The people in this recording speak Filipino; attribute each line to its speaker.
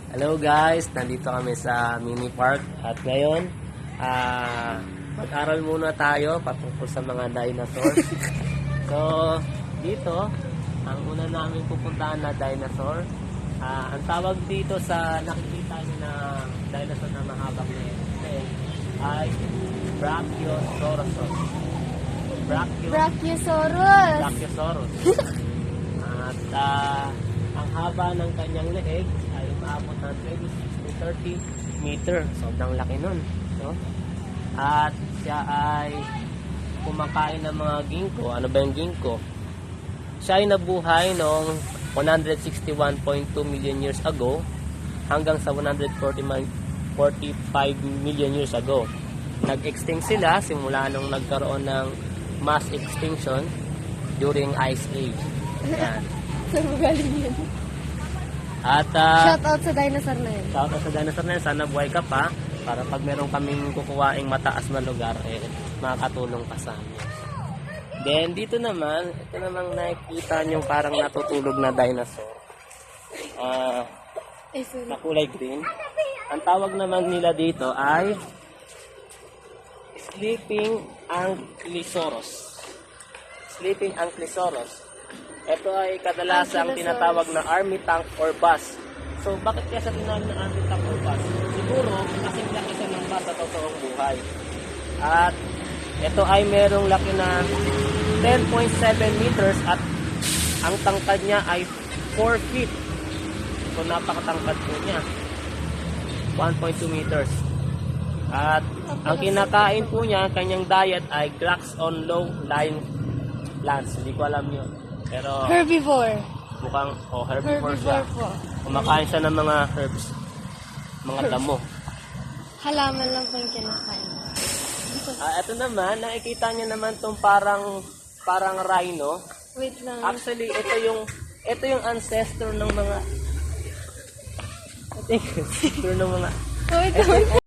Speaker 1: Hello guys, nandito kami sa mini park at ngayon mag-aral muna tayo patungkol sa mga dinosaurs. So dito, ang una namin pupuntahan na dinosaur, ang tawag dito sa nakikita nyo na dinosaur na mahabang ay Brachiosaurus. Brachiosaurus. At ang haba ng kanyang leeg ay umaabot ng 26 to 30 meter. Sobrang laki nun, no? At siya ay kumakain ng mga ginkgo. Ano ba yung ginkgo? Siya ay nabuhay noong 161.2 million years ago hanggang sa 145 million years ago. Nag-extinct sila simula nung nagkaroon ng mass extinction during Ice Age. Ayan.
Speaker 2: Saan mo galing yun?
Speaker 1: At
Speaker 2: Shout out sa dinosaur na yun.
Speaker 1: shout out sa dinosaur na yun. Sana buhay ka pa para pag meron kaming kukuhaing mataas na lugar, makakatulong ka sa amin. Then dito naman, ito namang nakikita nyo parang natutulog na dinosaur.
Speaker 2: Ay, sorry.
Speaker 1: Na kulay green. Ang tawag naman nila dito ay Sleeping Ankylosaurus. Sleeping Ankylosaurus. Ito ay kadalasang tinatawag na army tank or bus. So, bakit kaya sa tinawag na army tank or bus? Siguro, kasi laki siya ng bus sa totoong buhay. At ito ay merong laki na 10.7 meters at ang tangkad niya ay 4 feet. So, napakatangkad po niya. 1.2 meters. At ang kinakain po niya, kanyang diet ay grass on low-lying plants. Hindi ko alam yun. Pero
Speaker 2: Herbivore.
Speaker 1: mukhang herbivore siya.
Speaker 2: Po.
Speaker 1: Kumakain siya ng mga herbs, mga damo.
Speaker 2: Halaman lang po yung kinakain.
Speaker 1: Ito naman, nakikita niyo naman tong parang rhino.
Speaker 2: Wait lang.
Speaker 1: Actually, ito yung ancestor ng mga ancestor ng mga
Speaker 2: Wait lang.